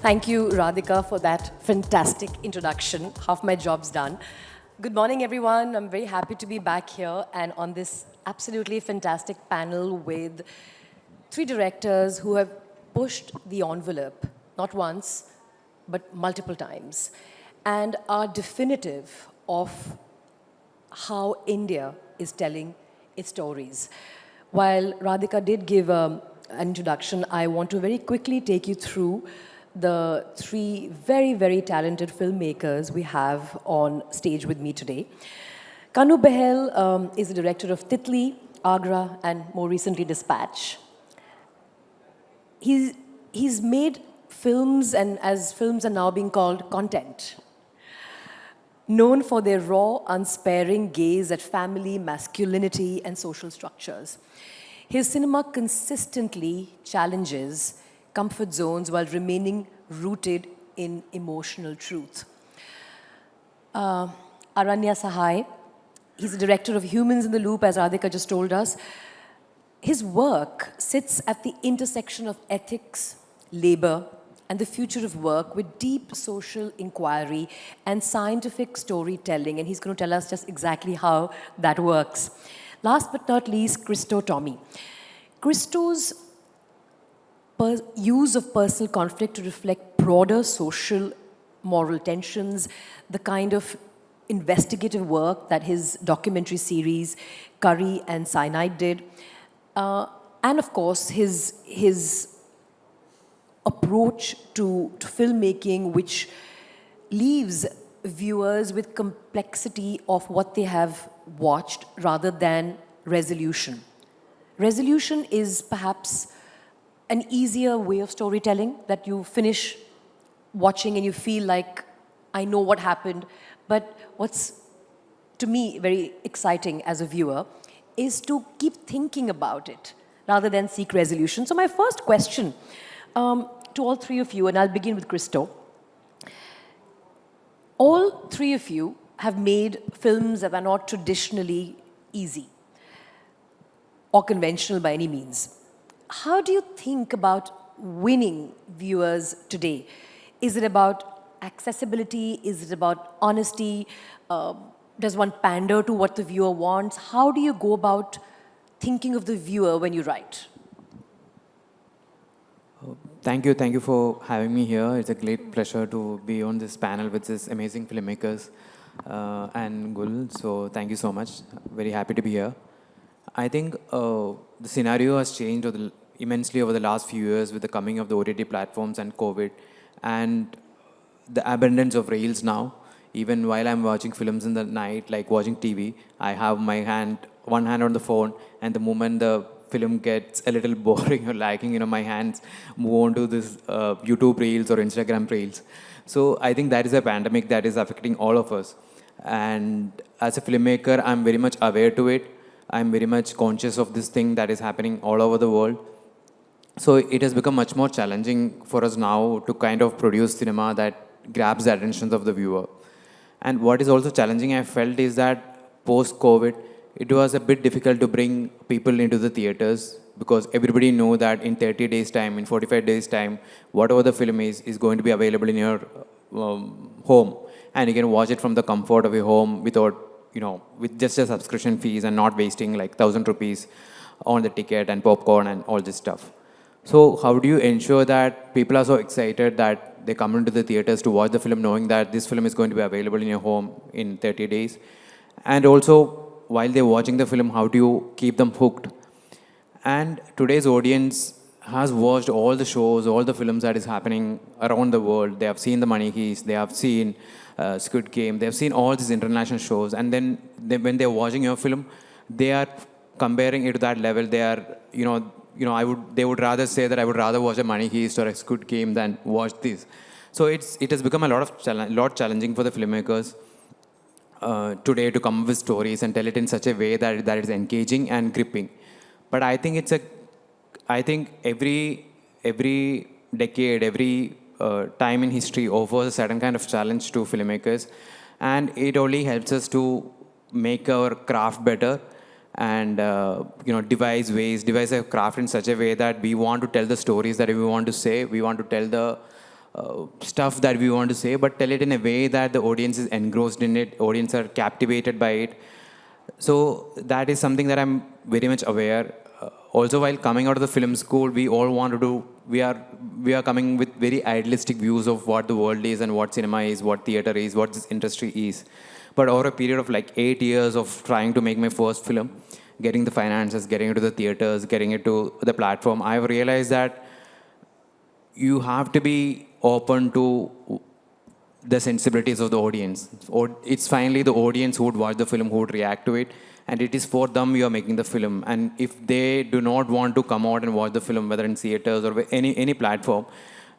Thank you, Radhika, for that fantastic introduction. Half my job's done. Good morning, everyone. I'm very happy to be back here and on this absolutely fantastic panel with three directors who have pushed the envelope, not once, but multiple times, and are definitive of how India is telling its stories. While Radhika did give an introduction, I want to very quickly take you through the three very, very talented filmmakers we have on stage with me today. Kanu Bhel is the director of Titli, Agra, and more recently Dispatch. He's made films, and as films are now being called, content. Known for their raw, unsparing gaze at family, masculinity, and social structures. His cinema consistently challenges comfort zones while remaining rooted in emotional truth. Aranya Sahay, he's the director of Humans in the Loop, as Radhika just told us. His work sits at the intersection of ethics, labor, and the future of work with deep social inquiry and scientific storytelling. And he's going to tell us just exactly how that works. Last but not least, Christo Tommy. Christo's use of personal conflict to reflect broader social moral tensions, the kind of investigative work that his documentary series, Curry and Cyanide did, and of course his approach to filmmaking, which leaves viewers with complexity of what they have watched rather than resolution. Resolution is perhaps an easier way of storytelling, that you finish watching and you feel like, I know what happened. But what's, to me, very exciting as a viewer is to keep thinking about it rather than seek resolution. So my first question to all three of you, and I'll begin with Christo. All three of you have made films that are not traditionally easy or conventional by any means. How do you think about winning viewers today? Is it about accessibility? Is it about honesty? Does one pander to what the viewer wants? How do you go about thinking of the viewer when you write? Thank you for having me here. It's a great pleasure to be on this panel with these amazing filmmakers and Gul. So thank you so much. Very happy to be here. I think the scenario has changed immensely over the last few years with the coming of the OTT platforms and COVID and the abundance of reels now. Even while I'm watching films in the night, like watching TV, I have one hand on the phone, and the moment the film gets a little boring or lacking, my hands move on to this YouTube reels or Instagram reels. So I think that is a pandemic that is affecting all of us. And as a filmmaker, I'm very much aware to it. I'm very much conscious of this thing that is happening all over the world. So it has become much more challenging for us now to kind of produce cinema that grabs the attention of the viewer. And what is also challenging, I felt, is that post-COVID, it was a bit difficult to bring people into the theaters because everybody know that in 30 days' time, in 45 days' time, whatever the film is going to be available in your home. And you can watch it from the comfort of your home without with just a subscription fees and not wasting like 1,000 rupees on the ticket and popcorn and all this stuff. So how do you ensure that people are so excited that they come into the theaters to watch the film knowing that this film is going to be available in your home in 30 days? And also, while they're watching the film, how do you keep them hooked? And today's audience has watched all the shows, all the films that is happening around the world. They have seen The Money Heist, they have seen Squid Game, they have seen all these international shows, and then when they're watching your film, they are comparing it to that level. They are, they would rather say that I would rather watch a Money Heist or a Squid Game than watch this. So it has become a lot challenging for the filmmakers today to come up with stories and tell it in such a way that is engaging and gripping. But I think every decade, every time in history offers a certain kind of challenge to filmmakers, and it only helps us to make our craft better and devise a craft in such a way that we want to tell the stories that we want to say, we want to tell the stuff that we want to say, but tell it in a way that the audience is engrossed in it, audience are captivated by it. So that is something that I'm very much aware. Also, while coming out of the film school, we all want to do. We are coming with very idealistic views of what the world is and what cinema is, what theater is, what this industry is. But over a period of like 8 years of trying to make my first film, getting the finances, getting it to the theaters, getting it to the platform, I've realized that you have to be open to the sensibilities of the audience. Or it's finally the audience who would watch the film, who would react to it, and it is for them you are making the film. And if they do not want to come out and watch the film, whether in theaters or any platform,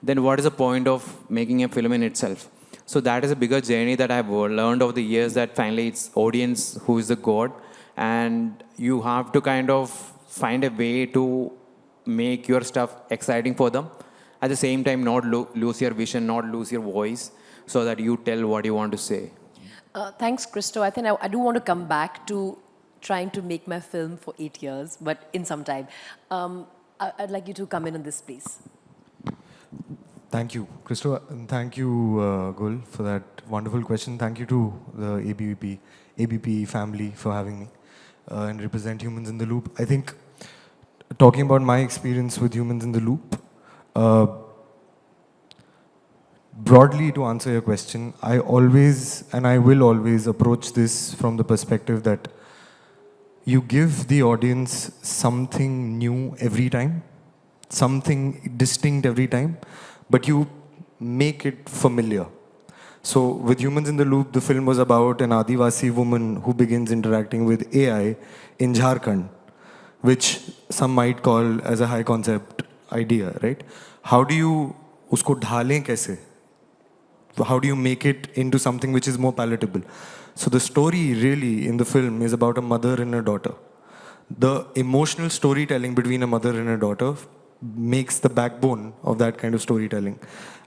then what is the point of making a film in itself? So that is a bigger journey that I've learned over the years, that finally it's audience who is the god, and you have to kind of find a way to make your stuff exciting for them. At the same time, not lose your vision, not lose your voice, so that you tell what you want to say. Thanks, Christo. I think I do want to come back to trying to make my film for 8 years, but in some time. I'd like you to come in on this, please. Thank you, Christo, and thank you, Gul, for that wonderful question. Thank you to the ABP family for having me and represent Humans in the Loop. I think talking about my experience with Humans in the Loop, broadly to answer your question, I always and I will always approach this from the perspective that you give the audience something new every time, something distinct every time, but you make it familiar. So with Humans in the Loop, the film was about an Adivasi woman who begins interacting with AI in Jharkhand, which some might call as a high concept idea, right? How do you usko dhalein kaise? How do you make it into something which is more palatable? So the story really in the film is about a mother and a daughter. The emotional storytelling between a mother and a daughter makes the backbone of that kind of storytelling.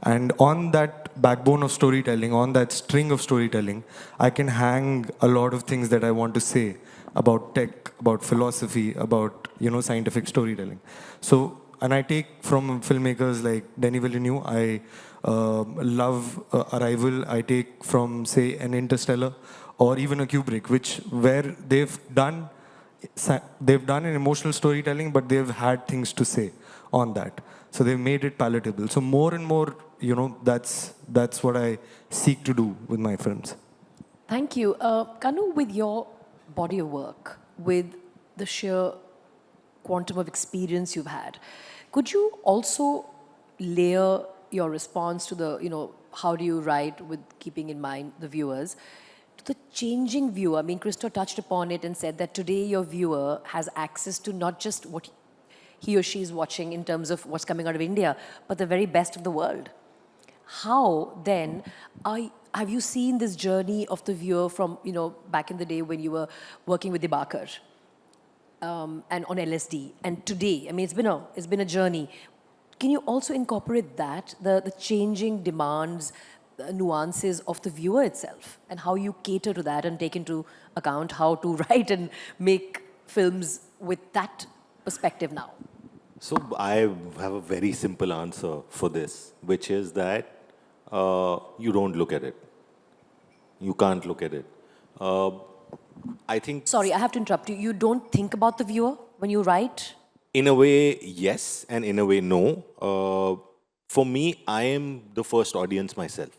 And on that backbone of storytelling, on that string of storytelling, I can hang a lot of things that I want to say about tech, about philosophy, about, scientific storytelling. So, and I take from filmmakers like Denis Villeneuve, I love Arrival, I take from, say, an Interstellar, or even a Kubrick, where they've done an emotional storytelling, but they've had things to say on that. So they've made it palatable. So more and more, that's what I seek to do with my films. Thank you. Kanu, with your body of work, with the sheer quantum of experience you've had, could you also layer your response to the, how do you write with keeping in mind the viewers, to the changing viewer? I mean, Christo touched upon it and said that today your viewer has access to not just what he or she is watching in terms of what's coming out of India, but the very best of the world. How then have you seen this journey of the viewer from, back in the day when you were working with Dibakar and on LSD, and today? I mean, it's been a journey. Can you also incorporate that, the changing demands, the nuances of the viewer itself, and how you cater to that and take into account how to write and make films with that perspective now? So I have a very simple answer for this, which is that you don't look at it. You can't look at it. I think... Sorry, I have to interrupt you. You don't think about the viewer when you write? In a way, yes, and in a way, no. For me, I am the first audience myself.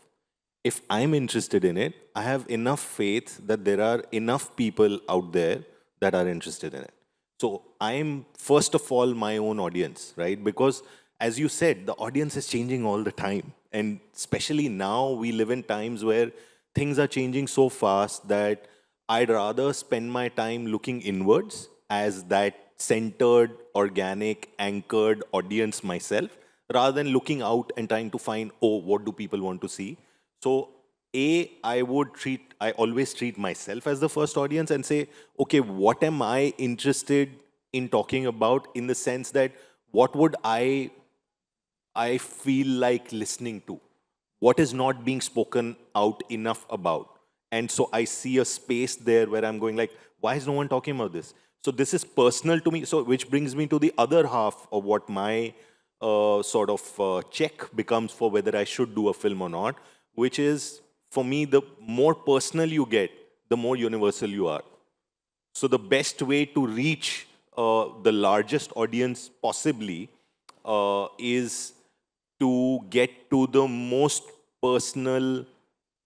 If I'm interested in it, I have enough faith that there are enough people out there that are interested in it. So I'm, first of all, my own audience, right? Because, as you said, the audience is changing all the time. And especially now, we live in times where things are changing so fast that I'd rather spend my time looking inwards as that centered, organic, anchored audience myself, rather than looking out and trying to find, oh, what do people want to see? So, I always treat myself as the first audience and say, okay, what am I interested in talking about, in the sense that what would I feel like listening to? What is not being spoken out enough about? And so I see a space there where I'm going like, why is no one talking about this? So this is personal to me. So which brings me to the other half of what my sort of check becomes for whether I should do a film or not, which is, for me, the more personal you get, the more universal you are. So the best way to reach the largest audience possibly is to get to the most personal,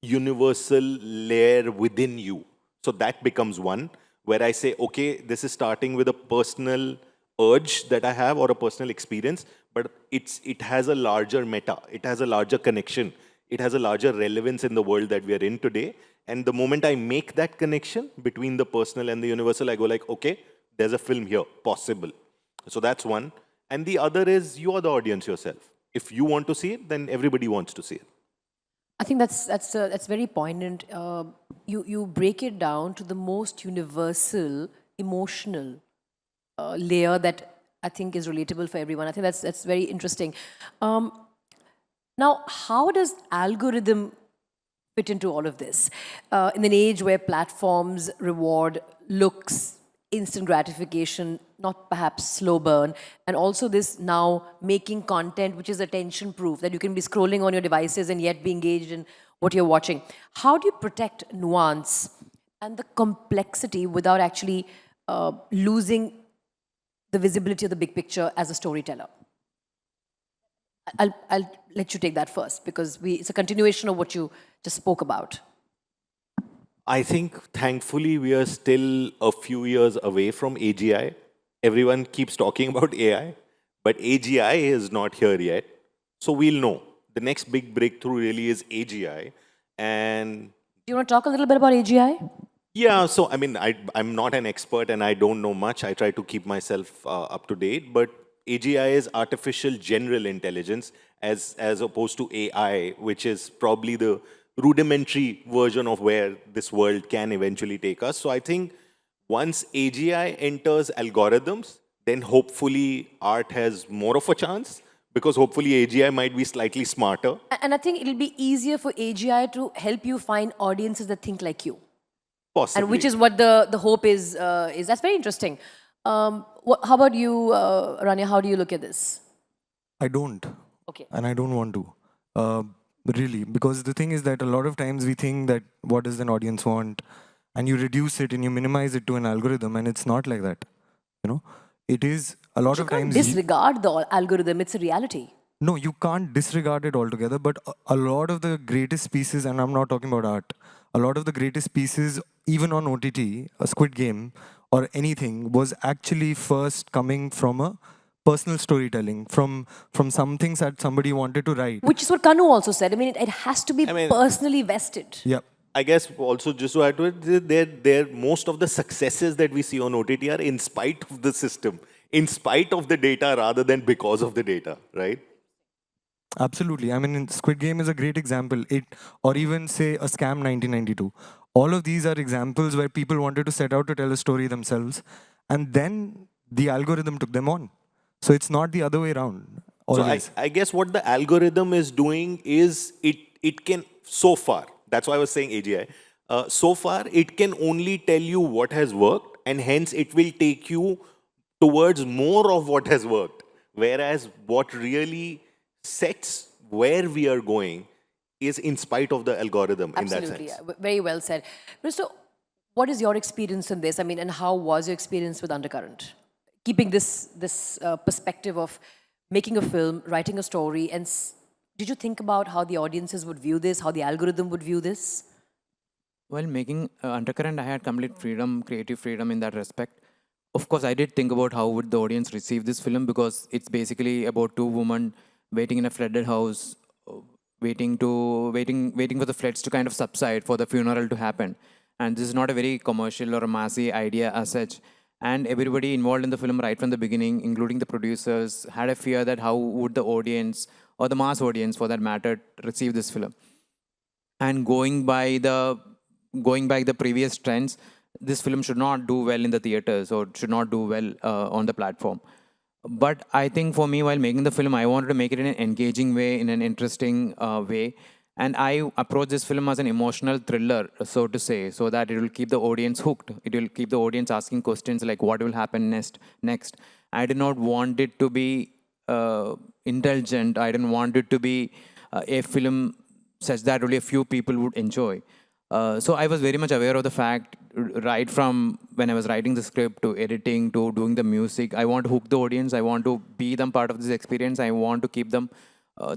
universal layer within you. So that becomes one, where I say, okay, this is starting with a personal urge that I have or a personal experience, but it has a larger meta, it has a larger connection, it has a larger relevance in the world that we are in today. And the moment I make that connection between the personal and the universal, I go like, okay, there's a film here, possible. So that's one. And the other is, you are the audience yourself. If you want to see it, then everybody wants to see it. I think that's very poignant. You break it down to the most universal, emotional layer that I think is relatable for everyone. I think that's very interesting. Now, how does algorithm fit into all of this? In an age where platforms reward looks, instant gratification, not perhaps slow burn, and also this now making content which is attention proof, that you can be scrolling on your devices and yet be engaged in what you're watching. How do you protect nuance and the complexity without actually losing the visibility of the big picture as a storyteller? I'll let you take that first, because it's a continuation of what you just spoke about. I think, thankfully, we are still a few years away from AGI. Everyone keeps talking about AI, but AGI is not here yet. So we'll know. The next big breakthrough really is AGI. And do you want to talk a little bit about AGI? yeah, so I mean, I'm not an expert and I don't know much. I try to keep myself up to date. But AGI is artificial general intelligence as opposed to AI, which is probably the rudimentary version of where this world can eventually take us. So I think once AGI enters algorithms, then hopefully art has more of a chance, because hopefully AGI might be slightly smarter. And I think it'll be easier for AGI to help you find audiences that think like you. Possibly. And which is what the hope is. That's very interesting. How about you, Aranya? How do you look at this? I don't. Okay. And I don't want to. Really, because the thing is that a lot of times we think that what does an audience want, and you reduce it and you minimize it to an algorithm, and it's not like that. You know, it is a lot of times. Disregard the algorithm; it's a reality. No, you can't disregard it altogether. But a lot of the greatest pieces, and I'm not talking about art, a lot of the greatest pieces, even on OTT, a Squid Game or anything, was actually first coming from a personal storytelling, from some things that somebody wanted to write. Which is what Kanu also said. I mean, it has to be personally vested. Yeah. I guess also just to add to it, most of the successes that we see on OTT are in spite of the system, in spite of the data rather than because of the data, right? Absolutely. I mean, Squid Game is a great example. Or even say a Scam 1992. All of these are examples where people wanted to set out to tell a story themselves, and then the algorithm took them on. So it's not the other way around. Always. So I guess what the algorithm is doing is it can, so far, that's why I was saying AGI, so far it can only tell you what has worked, and hence it will take you towards more of what has worked. Whereas what really sets where we are going is in spite of the algorithm. Absolutely, in that sense. Very well said. So, what is your experience in this? I mean, and how was your experience with Undercurrent? Keeping this perspective of making a film, writing a story, and did you think about how the audiences would view this, how the algorithm would view this? While making Undercurrent, I had complete freedom, creative freedom in that respect. Of course, I did think about how would the audience receive this film, because it's basically about two women waiting in a flooded house, waiting for the floods to kind of subside for the funeral to happen. And this is not a very commercial or a massy idea as such. And everybody involved in the film right from the beginning, including the producers, had a fear that how would the audience, or the mass audience for that matter, receive this film. And going by the previous trends, this film should not do well in the theaters or should not do well on the platform. But I think for me, while making the film, I wanted to make it in an engaging way, in an interesting way. And I approach this film as an emotional thriller, so to say, so that it will keep the audience hooked. It will keep the audience asking questions like what will happen next. I did not want it to be intelligent. I didn't want it to be a film such that only a few people would enjoy. So I was very much aware of the fact, right from when I was writing the script to editing to doing the music, I want to hook the audience. I want to be them part of this experience. I want to keep them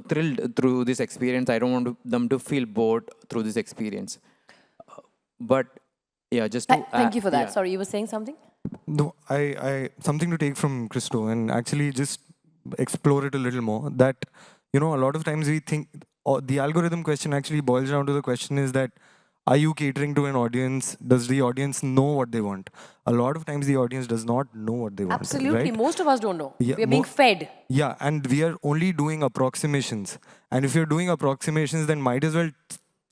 thrilled through this experience. I don't want them to feel bored through this experience. But yeah, just to Thank you for that. yeah. Sorry, you were saying something? No, I something to take from Christo and actually just explore it a little more. That, you know, a lot of times we think the algorithm question actually boils down to the question is that, are you catering to an audience? Does the audience know what they want? A lot of times the audience does not know what they want. Absolutely. Right? Most of us don't know. Yeah, We are being fed. Yeah, and we are only doing approximations. And if you're doing approximations, then might as well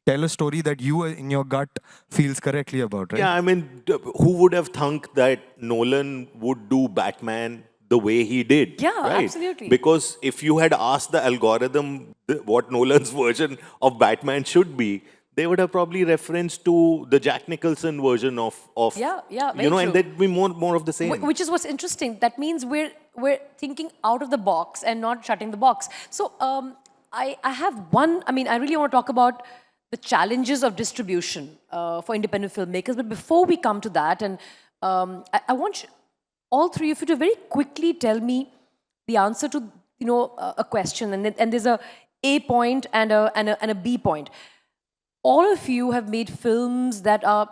tell a story that you in your gut feels correctly about, right? Yeah, I mean, who would have thunk that Nolan would do Batman the way he did? Yeah, right? absolutely. Because if you had asked the algorithm what Nolan's version of Batman should be, they would have probably referenced to the Jack Nicholson version of Yeah, very you know, and true. that'd be more of the same. Which is what's interesting. That means we're thinking out of the box and not shutting the box. So I have one. I mean, I really want to talk about the challenges of distribution for independent filmmakers. But before we come to that, and I want all three of you to very quickly tell me the answer to a question, and there's a point and a B point. All of you have made films that are,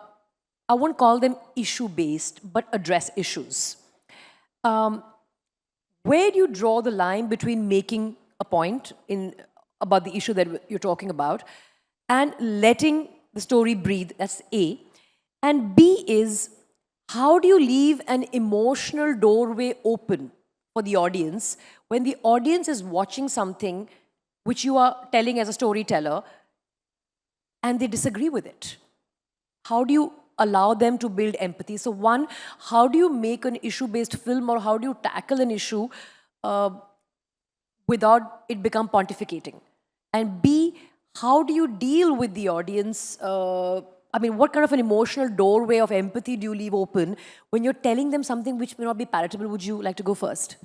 I won't call them issue-based, but address issues. Where do you draw the line between making a point about the issue that you're talking about and letting the story breathe? That's A. And B is, how do you leave an emotional doorway open for the audience when the audience is watching something which you are telling as a storyteller and they disagree with it? How do you allow them to build empathy? So one, how do you make an issue-based film, or how do you tackle an issue without it become pontificating? And B, how do you deal with the audience? I mean, what kind of an emotional doorway of empathy do you leave open when you're telling them something which may not be palatable? Would you like to go first?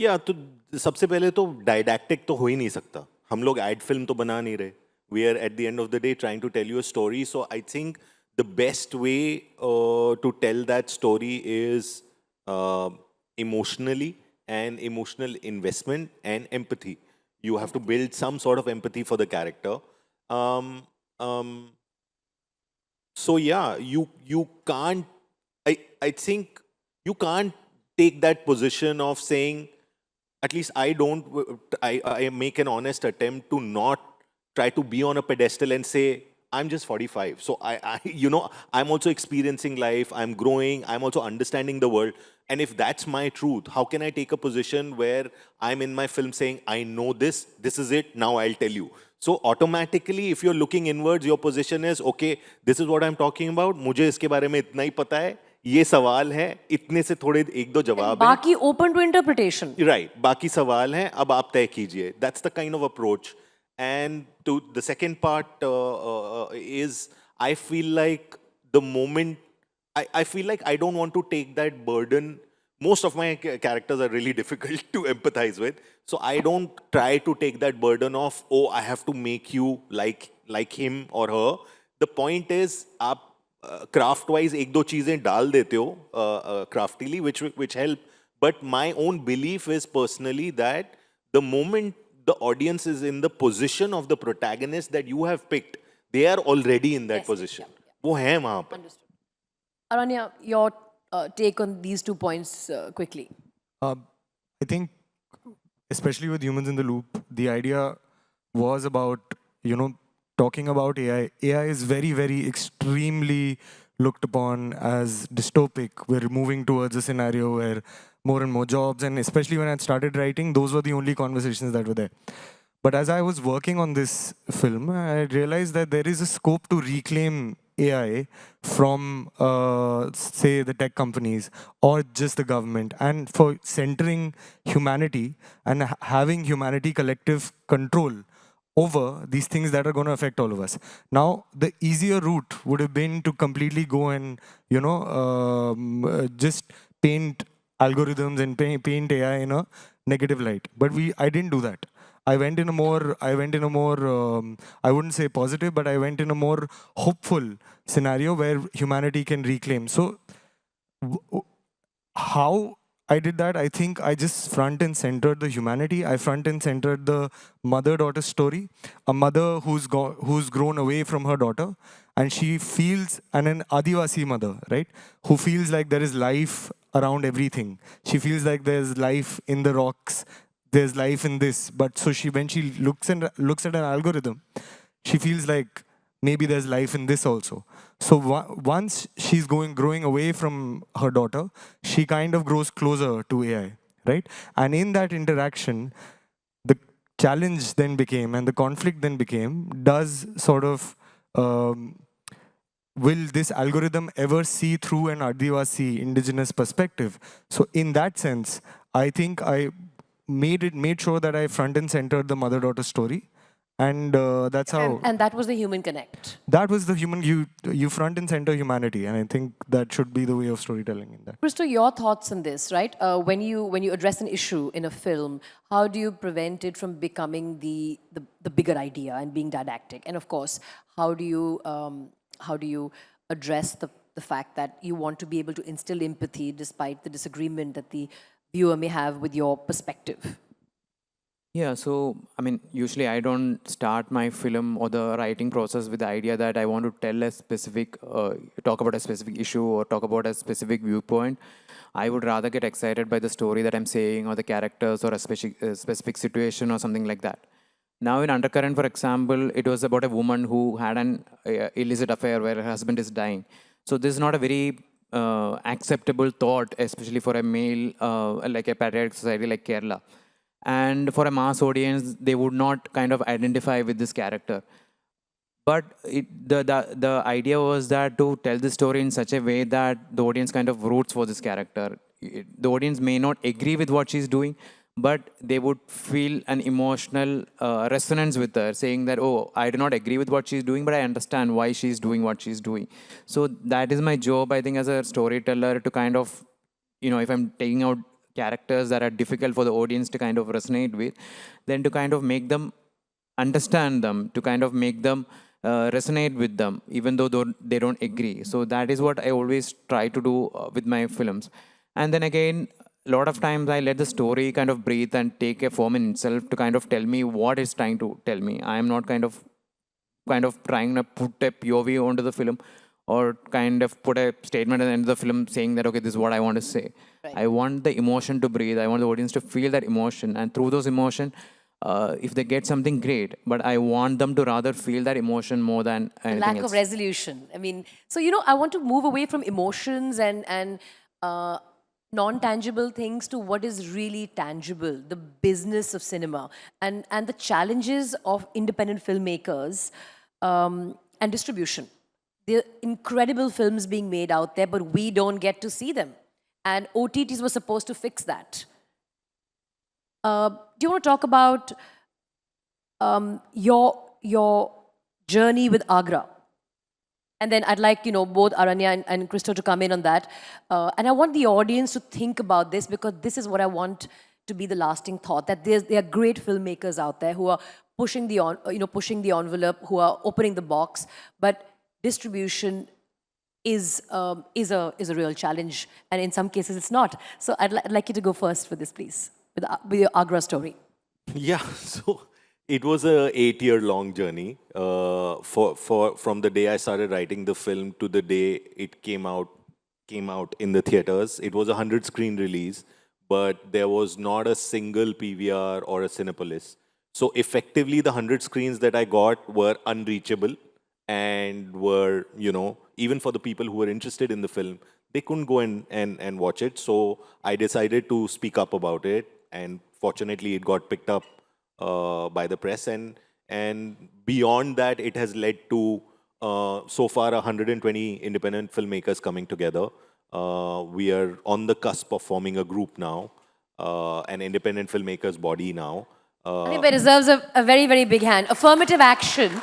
या तो सबसे पहले तो डायडैक्टिक तो हो ही नहीं सकता. हम लोग एड फिल्म तो बना नहीं रहे. We are at the end of the day trying to tell you a story. So I think the best way to tell that story is emotionally, and emotional investment and empathy. You have to build some sort of empathy for the character. So yeah, you can't. I think you can't take that position of saying, at least I don't. I make an honest attempt to not try to be on a pedestal and say, I'm just 45. So I'm also experiencing life. I'm growing. I'm also understanding the world. And if that's my truth, how can I take a position where I'm in my film saying, I know this is it, now I'll tell you. So automatically, if you're looking inwards, your position is, okay, this is what I'm talking about. मुझे इसके बारे में इतना ही पता है. ये सवाल है. इतने से थोड़े एक दो जवाब हैं. बाकी open to interpretation. Right. बाकी सवाल हैं. अब आप तय कीजिए. That's the kind of approach. And to the second part is, I feel like the moment, I feel like I don't want to take that burden. Most of my characters are really difficult to empathize with. So I don't try to take that burden of, oh, I have to make you like him or her. The point is, आप craft-wise एक दो चीजें डाल देते हो craftily, which help. But my own belief is personally that the moment the audience is in the position of the protagonist that you have picked, they are already in that position. वो हैं वहाँ पर. Understood. Aranya, your take on these 2 points quickly. I think, especially with Humans in the Loop, the idea was about, talking about AI. AI is very, very extremely looked upon as dystopic. We're moving towards a scenario where more and more jobs, and especially when I started writing, those were the only conversations that were there. But as I was working on this film, I realized that there is a scope to reclaim AI from, say, the tech companies or just the government, and for centering humanity and having humanity collective control over these things that are going to affect all of us. Now, the easier route would have been to completely go and, just paint algorithms and paint AI in a negative light. But I didn't do that. I went in a more, I wouldn't say positive, but I went in a more hopeful scenario where humanity can reclaim. So how I did that, I think I just front and centered the humanity. I front and centered the mother-daughter story. A mother who's grown away from her daughter, and she feels, and an Adivasi mother, right, who feels like there is life around everything. She feels like there's life in the rocks, there's life in this. But so when she looks at an algorithm, she feels like maybe there's life in this also. So once she's growing away from her daughter, she kind of grows closer to AI, right? And in that interaction, the challenge then became, and the conflict then became, does sort of, will this algorithm ever see through an Adivasi indigenous perspective? So in that sense, I think I made sure that I front and centered the mother-daughter story. And that's how. And that was the human connect. That was the human, you front and center humanity, and I think that should be the way of storytelling in that. Christo, your thoughts on this, right? When you address an issue in a film, how do you prevent it from becoming the bigger idea and being didactic? And of course, how do you address the fact that you want to be able to instill empathy despite the disagreement that the viewer may have with your perspective? Yeah, so I mean, usually I don't start my film or the writing process with the idea that I want to tell a specific, talk about a specific issue or talk about a specific viewpoint. I would rather get excited by the story that I'm saying or the characters or a specific situation or something like that. Now in Undercurrent, for example, it was about a woman who had an illicit affair where her husband is dying. So this is not a very acceptable thought, especially for a male, like a patriarchal society like Kerala. And for a mass audience, they would not kind of identify with this character. But the idea was that to tell the story in such a way that the audience kind of roots for this character. The audience may not agree with what she's doing, but they would feel an emotional resonance with her, saying that, oh, I do not agree with what she's doing, but I understand why she's doing what she's doing. So that is my job, I think, as a storyteller, to kind of, if I'm taking out characters that are difficult for the audience to kind of resonate with, then to kind of make them understand them, to kind of make them resonate with them, even though they don't agree. So that is what I always try to do with my films. And then again, a lot of times I let the story kind of breathe and take a form in itself to kind of tell me what it's trying to tell me. I am not kind of trying to put a POV onto the film or kind of put a statement at the end of the film saying that, okay, this is what I want to say. Right. I want the emotion to breathe. I want the audience to feel that emotion. And through those emotions, if they get something, great. But I want them to rather feel that emotion more than anything else. Lack of resolution. I mean, so, I want to move away from emotions and non-tangible things to what is really tangible, the business of cinema and the challenges of independent filmmakers and distribution. There are incredible films being made out there, but we don't get to see them. And OTTs were supposed to fix that. Do you want to talk about your journey with Agra? And then I'd like, both Aranya and Christo to come in on that. And I want the audience to think about this, because this is what I want to be the lasting thought, that there are great filmmakers out there who are pushing the envelope, who are opening the box, but distribution is a real challenge, and in some cases it's not. So I'd like you to go first for this, please, with your Agra story. Yeah, so it was a 8-year-long journey from the day I started writing the film to the day it came out in the theaters. It was a 100-screen release, but there was not a single PVR or a Cinepolis. So effectively, the 100 screens that I got were unreachable, and were, even for the people who were interested in the film, they couldn't go and watch it. So I decided to speak up about it, and fortunately it got picked up by the press, and beyond that it has led to so far 120 independent filmmakers coming together. We are on the cusp of forming a group now, an independent filmmakers body now. I think that deserves a very, very big hand. Affirmative action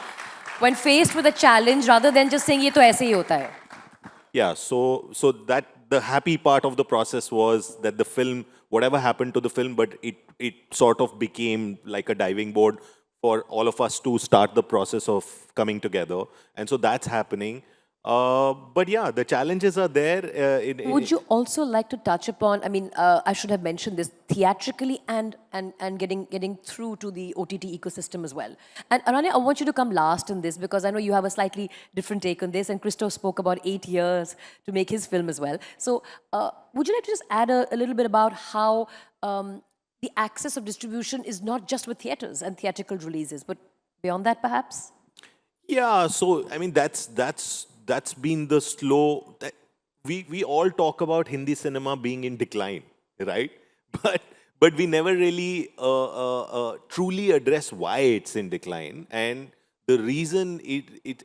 when faced with a challenge, rather than just saying, "Ye to aise hi hota hai." Yeah, so that the happy part of the process was that the film whatever happened to the film, but it sort of became like a diving board for all of us to start the process of coming together. And so that's happening. But yeah, the challenges are there. Would you also like to touch upon, I mean, I should have mentioned this, theatrically and getting through to the OTT ecosystem as well? And Aranya, I want you to come last in this because I know you have a slightly different take on this, and Christoph spoke about 8 years to make his film as well. So would you like to just add a little bit about how the access of distribution is not just with theaters and theatrical releases, but beyond that perhaps? Yeah, so I mean that's been the slow. We all talk about Hindi cinema being in decline, right? But we never really truly address why it's in decline, and the reason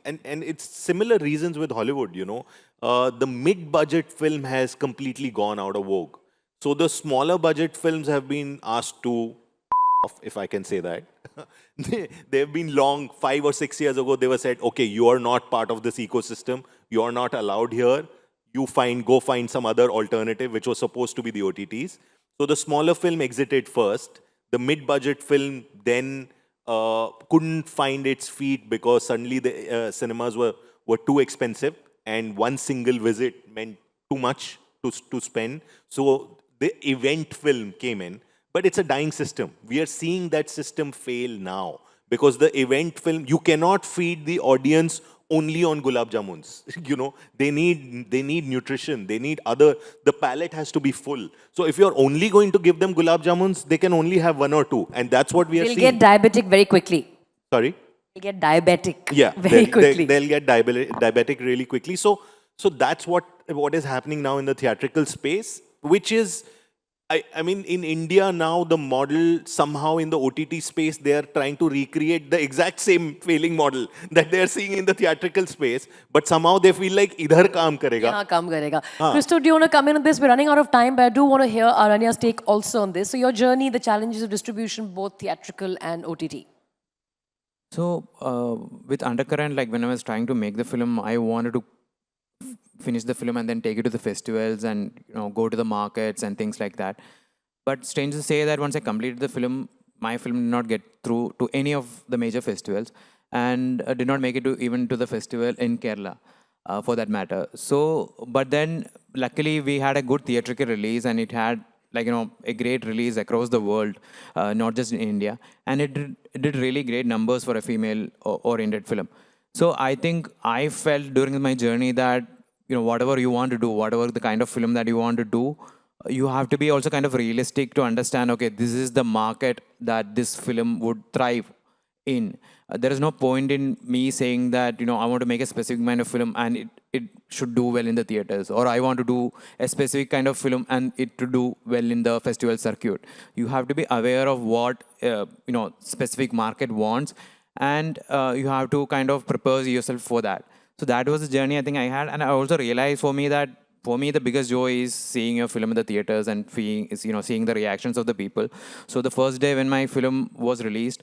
and it's similar reasons with Hollywood. You know, the mid-budget film has completely gone out of vogue. So the smaller budget films have been asked to off, if I can say that. They've been long, 5 or 6 years ago, they were said, okay, you are not part of this ecosystem. You are not allowed here. Go find some other alternative, which was supposed to be the OTTs. So the smaller film exited first. The mid-budget film then couldn't find its feet because suddenly the cinemas were too expensive and one single visit meant too much to spend. So the event film came in. But it's a dying system. We are seeing that system fail now because the event film, you cannot feed the audience only on gulab jamuns. You know, they need nutrition. They need the palate has to be full. So if you're only going to give them gulab jamuns, they can only have 1 or 2. And that's what we are seeing. They'll get diabetic very quickly. Sorry? They'll get diabetic very quickly. They'll get diabetic really quickly. So that's what is happening now in the theatrical space, which is, I mean, in India now, the model somehow in the OTT space, they are trying to recreate the exact same failing model that they are seeing in the theatrical space, but somehow they feel like idhar kaam karega. Yeah, kaam karega. Christo, do you want to come in on this? We're running out of time, but I do want to hear Aranya's take also on this. So your journey, the challenges of distribution, both theatrical and OTT. So with Undercurrent, like when I was trying to make the film, I wanted to finish the film and then take it to the festivals and go to the markets and things like that. But strange to say that once I completed the film, my film did not get through to any of the major festivals and did not make it even to the festival in Kerala for that matter. So, but then luckily we had a good theatrical release and it had a great release across the world, not just in India. And it did really great numbers for a female-oriented film. So I think I felt during my journey that whatever you want to do, whatever the kind of film that you want to do, you have to be also kind of realistic to understand, okay, this is the market that this film would thrive in. There is no point in me saying that, I want to make a specific kind of film and it should do well in the theaters, or I want to do a specific kind of film and it to do well in the festival circuit. You have to be aware of what, specific market wants, and you have to kind of prepare yourself for that. So that was the journey I think I had, and I also realized for me the biggest joy is seeing your film in the theaters and seeing the reactions of the people. So the first day when my film was released,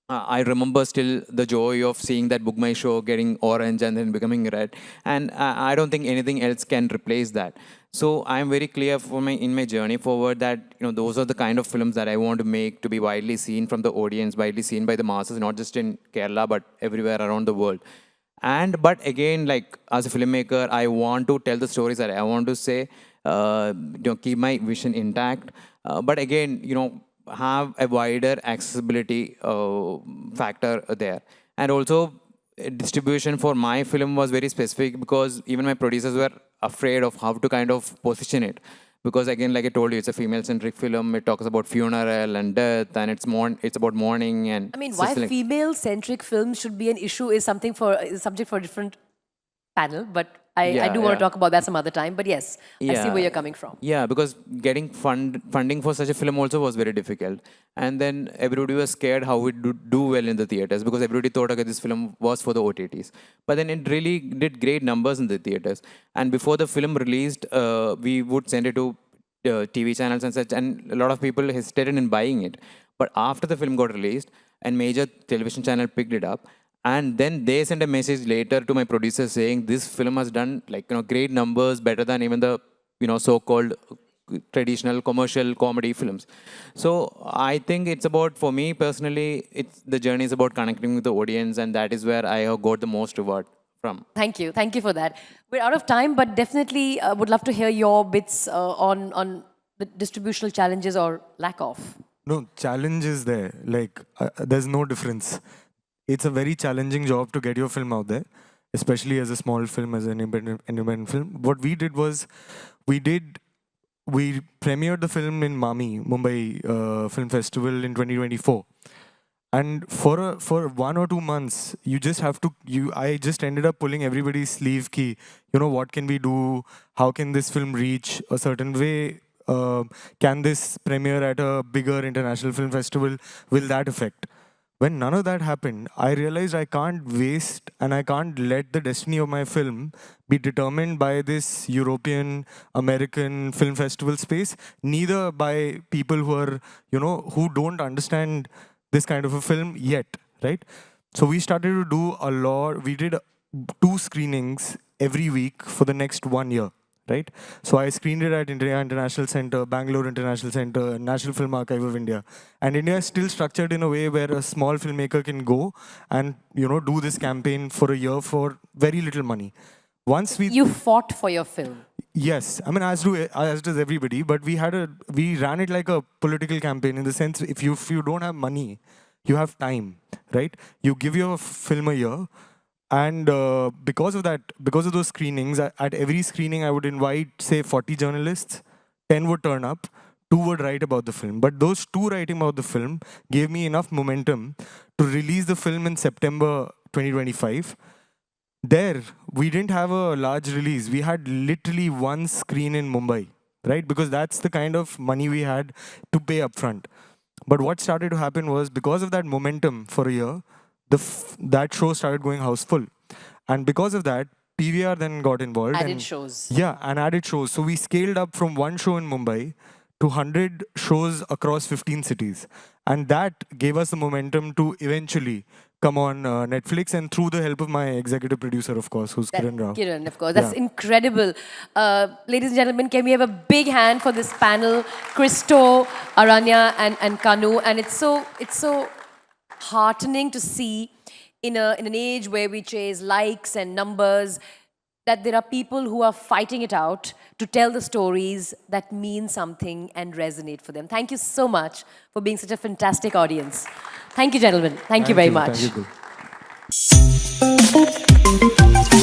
I remember still the joy of seeing that Book My Show getting orange and then becoming red, and I don't think anything else can replace that. So I'm very clear in my journey forward that those are the kind of films that I want to make to be widely seen from the audience, widely seen by the masses, not just in Kerala but everywhere around the world. But again, like as a filmmaker, I want to tell the stories that I want to say, keep my vision intact. But again, have a wider accessibility factor there. And also, distribution for my film was very specific because even my producers were afraid of how to kind of position it. Because again, like I told you, it's a female-centric film. It talks about funeral and death, and it's about mourning and. I mean, why female-centric films should be an issue is subject for a different panel. But I do want to talk about that some other time. But yes, I see where you're coming from. Yeah, because getting funding for such a film also was very difficult, and then everybody was scared how it would do well in the theaters because everybody thought, okay, this film was for the OTTs. But then it really did great numbers in the theaters. And before the film released, we would send it to TV channels and such, and a lot of people hesitated in buying it. But after the film got released, and major television channel picked it up, and then they sent a message later to my producer saying this film has done great numbers, better than even the so-called traditional commercial comedy films. So I think it's about, for me personally, the journey is about connecting with the audience, and that is where I have got the most reward from. Thank you for that. We're out of time, but definitely would love to hear your bits on the distributional challenges or lack of. No, challenge is there. Like, there's no difference. It's a very challenging job to get your film out there, especially as a small film, as an independent film. What we did was, we premiered the film in Mumbai Film Festival in 2024. And for 1 or 2 months, you just have to, I just ended up pulling everybody's sleeve key. You know, what can we do? How can this film reach a certain way? Can this premiere at a bigger international film festival? Will that affect? When none of that happened, I realized I can't waste and I can't let the destiny of my film be determined by this European, American film festival space, neither by people who are, you know, who don't understand this kind of a film yet, right? So we started to do a lot. We did 2 screenings every week for the next 1 year. Right? So I screened it at India International Center, Bangalore International Center, National Film Archive of India. And India is still structured in a way where a small filmmaker can go and, you know, do this campaign for a year for very little money. Once we... You fought for your film. Yes. I mean, as does everybody, but we ran it like a political campaign in the sense, if you don't have money, you have time, right? You give your film a year. And because of those screenings, at every screening, I would invite, say, 40 journalists. 10 would turn up, 2 would write about the film. But those 2 writing about the film gave me enough momentum to release the film in September 2025. There, we didn't have a large release. We had literally 1 screen in Mumbai, right? Because that's the kind of money we had to pay upfront. But what started to happen was, because of that momentum for a year, that show started going houseful. And because of that, PVR then got involved. Added shows. Yeah, and added shows. So we scaled up from 1 show in Mumbai to 100 shows across 15 cities. And that gave us the momentum to eventually come on Netflix, and through the help of my executive producer, of course, who's Kiran Rao. Kiran, of course. That's incredible. Ladies and gentlemen, can we have a big hand for this panel? Christo, Aranya, and Kanu. And it's so heartening to see in an age where we chase likes and numbers that there are people who are fighting it out to tell the stories that mean something and resonate for them. Thank you so much for being such a fantastic audience. Thank you, gentlemen. Thank you very much. Thank you.